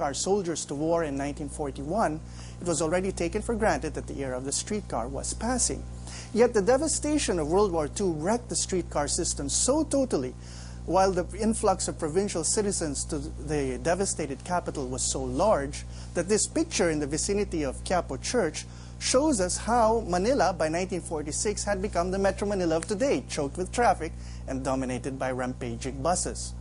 our soldiers to war in 1941, it was already taken for granted that the era of the streetcar was passing. Yet the devastation of World War II wrecked the streetcar system so totally, while the influx of provincial citizens to the devastated capital was so large, that this picture in the vicinity of Quiapo Church shows us how Manila by 1946 had become the Metro Manila of today, choked with traffic and dominated by rampaging buses.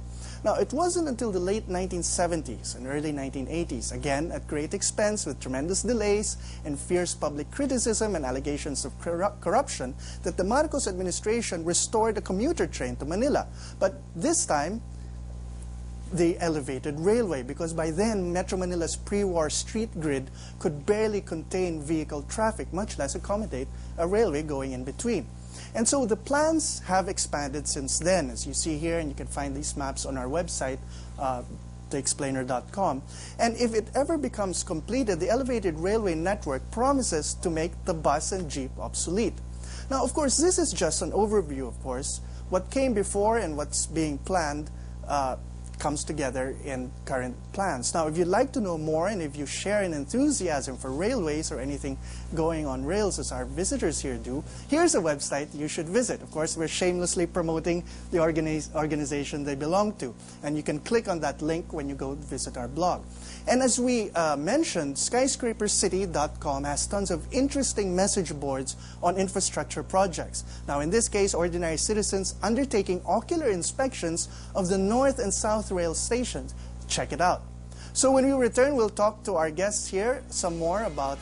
Now, it wasn't until the late 1970s and early 1980s, again at great expense with tremendous delays and fierce public criticism and allegations of corruption, that the Marcos administration restored a commuter train to Manila. But this time, the elevated railway, because by then Metro Manila's pre-war street grid could barely contain vehicle traffic, much less accommodate a railway going in between. And so the plans have expanded since then, as you see here, and you can find these maps on our website, theexplainer.com. And if it ever becomes completed, the elevated railway network promises to make the bus and jeep obsolete. Now, of course, this is just an overview, of course. What came before and what's being planned comes together in current plans. Now, if you'd like to know more and if you share an enthusiasm for railways or anything going on rails as our visitors here do, here's a website you should visit. Of course, we're shamelessly promoting the organization they belong to, and you can click on that link when you go visit our blog. And as we mentioned, skyscrapercity.com has tons of interesting message boards on infrastructure projects. Now, in this case, ordinary citizens undertaking ocular inspections of the North and South rail stations. Check it out. So when we return, we'll talk to our guests here some more about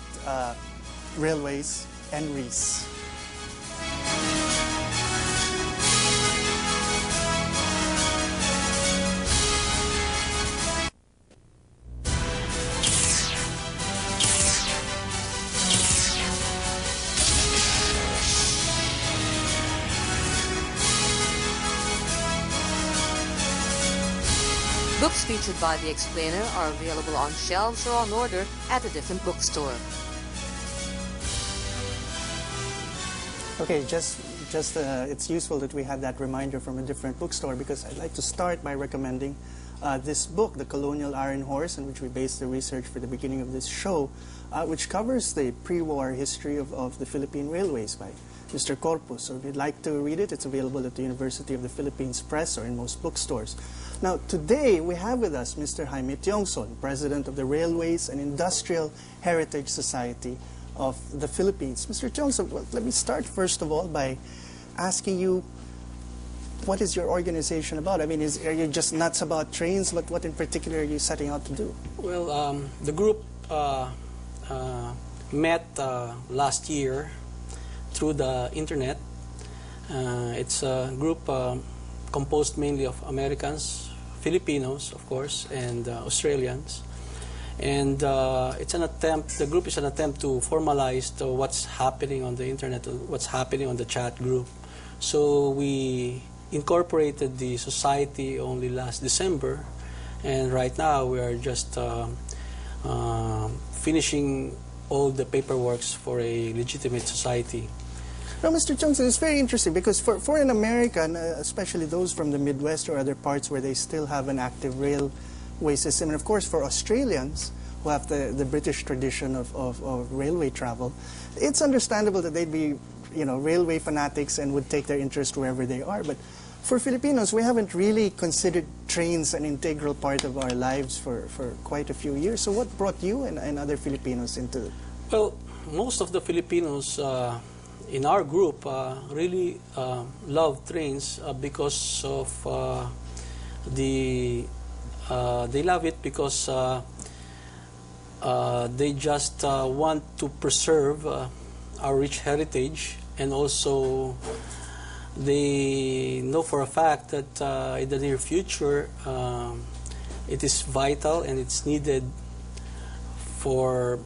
railways and RIS. Books featured by The Explainer are available on shelves or on order at a different bookstore. Okay, it's useful that we had that reminder from a different bookstore, because I'd like to start by recommending this book, The Colonial Iron Horse, on which we based the research for the beginning of this show, which covers the pre-war history of the Philippine Railways by Mr. Corpus. So if you'd like to read it, it's available at the University of the Philippines Press or in most bookstores. Now, today we have with us Mr. Jaime Tiongson, President of the Railways and Industrial Heritage Society of the Philippines. Mr. Tiongson, well, let me start first of all by asking you, what is your organization about? I mean, are you just nuts about trains? What in particular are you setting out to do? Well, the group met last year through the internet. It's a group composed mainly of Americans, Filipinos, of course, and Australians. And it's an attempt, the group is an attempt to formalize what's happening on the internet, what's happening on the chat group. So we incorporated the society only last December, and right now we are just finishing all the paperwork for a legitimate society. Now, Mr. Tiongson, it's very interesting because for an American, especially those from the Midwest or other parts where they still have an active railway system, and of course for Australians who have the British tradition of railway travel, it's understandable that they'd be, railway fanatics and would take their interest wherever they are. But for Filipinos, we haven't really considered trains an integral part of our lives for quite a few years. So what brought you and other Filipinos into it? Well, most of the Filipinos in our group really love trains because of they love it because they just want to preserve our rich heritage, and also they know for a fact that in the near future it is vital and it's needed for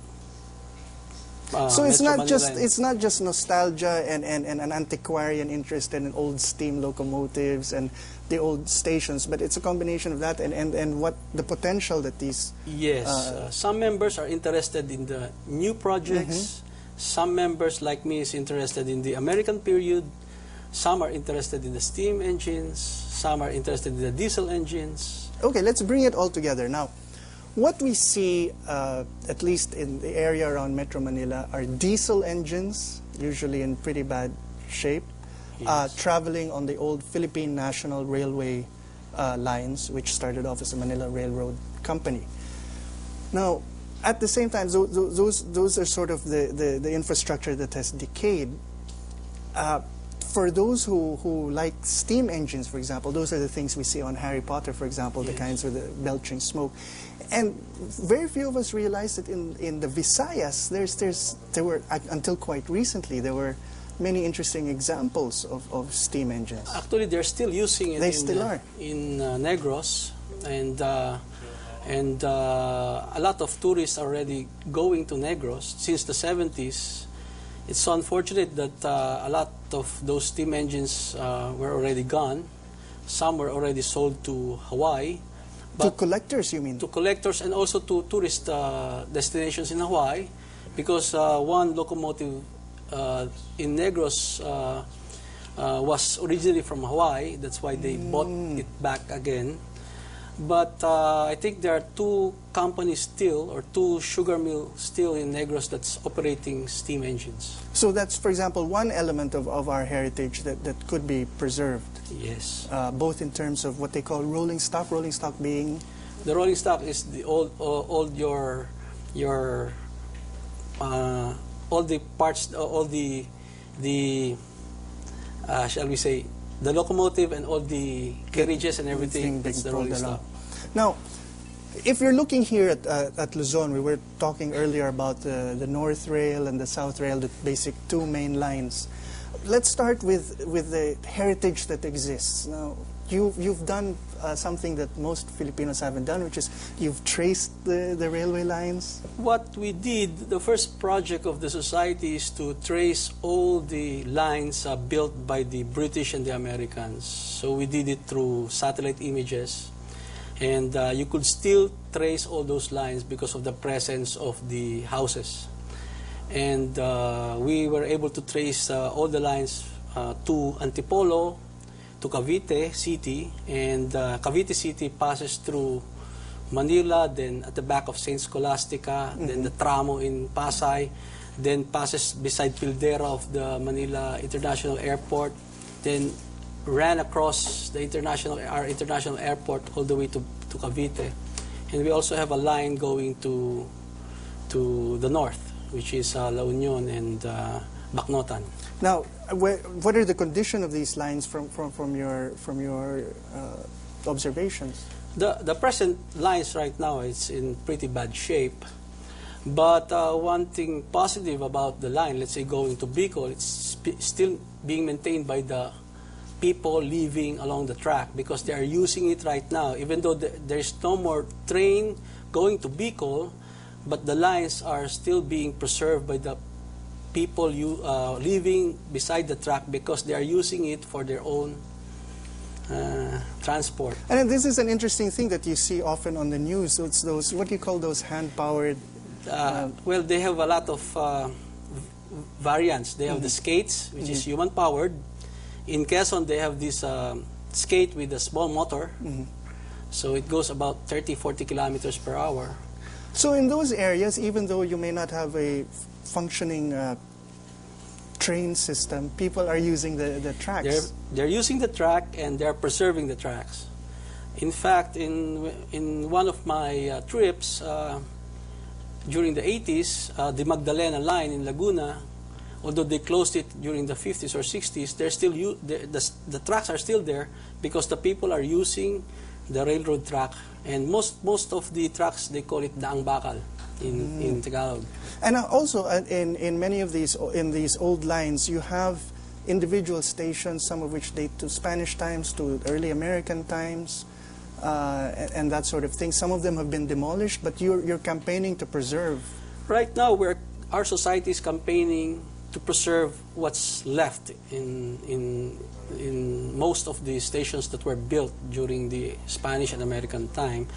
so it's not just nostalgia and an antiquarian interest in old steam locomotives and the old stations, but it's a combination of that and what the potential that these... Yes, some members are interested in the new projects. Some members, like me, is interested in the American period. Some are interested in the steam engines. Some are interested in the diesel engines. Okay, let's bring it all together. Now, what we see, at least in the area around Metro Manila, are diesel engines, usually in pretty bad shape, Yes. traveling on the old Philippine National Railway lines, which started off as a Manila Railroad Company. Now, at the same time, those are sort of the infrastructure that has decayed. For those who like steam engines, for example, those are the things we see on Harry Potter, for example, the Yes. kinds with the belching smoke. And very few of us realize that in the Visayas, there were, until quite recently, there were many interesting examples of steam engines. Actually, they're still using it. They still are. In Negros, and a lot of tourists are already going to Negros since the 70s. It's so unfortunate that a lot of those steam engines were already gone. Some were already sold to Hawaii. To collectors, you mean? To collectors and also to tourist destinations in Hawaii, because one locomotive in Negros was originally from Hawaii. That's why they bought it back again. But I think there are two companies still, or two sugar mills still in Negros that's operating steam engines. So that's, for example, one element of our heritage that could be preserved. Yes. Both in terms of what they call rolling stock being... The rolling stock is the all the parts, all the shall we say, the locomotive and all the carriages and everything. That's the rolling stock. Now, if you're looking here at Luzon, we were talking earlier about the North Rail and the South Rail, the basic two main lines. Let's start with the heritage that exists. Now, you've done something that most Filipinos haven't done, which is you've traced the railway lines. What we did, the first project of the society is to trace all the lines built by the British and the Americans. So we did it through satellite images. And you could still trace all those lines because of the presence of the houses. And we were able to trace all the lines to Antipolo, to Cavite City, and Cavite City passes through Manila, then at the back of St. Scholastica, then the Tramo in Pasay, then passes beside Pildera of the Manila International Airport, then ran across the our international airport all the way to Cavite. And we also have a line going to the north, which is La Union and Bacnotan. Now, what are the condition of these lines from your observations? The present lines right now is in pretty bad shape. But one thing positive about the line, let's say going to Bicol, it's still being maintained by the people living along the track because they are using it right now. Even though there is no more train going to Bicol, but the lines are still being preserved by the people living beside the track because they are using it for their own transport. And this is an interesting thing that you see often on the news. So it's those, what do you call those hand-powered? Well, they have a lot of variants. They have the skates, which is human-powered. In Quezon, they have this skate with a small motor. So it goes about 30-40 kilometers per hour. So in those areas, even though you may not have a functioning train system, people are using the tracks. They're using the track and they're preserving the tracks. In fact, in one of my trips during the 80s, the Magdalena line in Laguna, although they closed it during the 50s or 60s, they're still the tracks are still there because the people are using the railroad track. And most of the tracks, they call it Daang Bakal in Tagalog. And also in many of these old lines, you have individual stations, some of which date to Spanish times, to early American times, and that sort of thing. Some of them have been demolished, but you're campaigning to preserve. Right now, our society is campaigning to preserve what's left in most of the stations that were built during the Spanish and American time.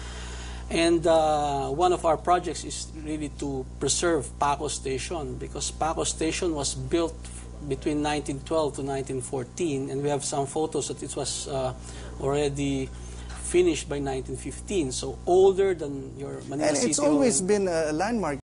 And one of our projects is really to preserve Paco Station, because Paco Station was built between 1912 to 1914, and we have some photos that it was already finished by 1915, so older than your Manila And City it's Hall. always been a landmark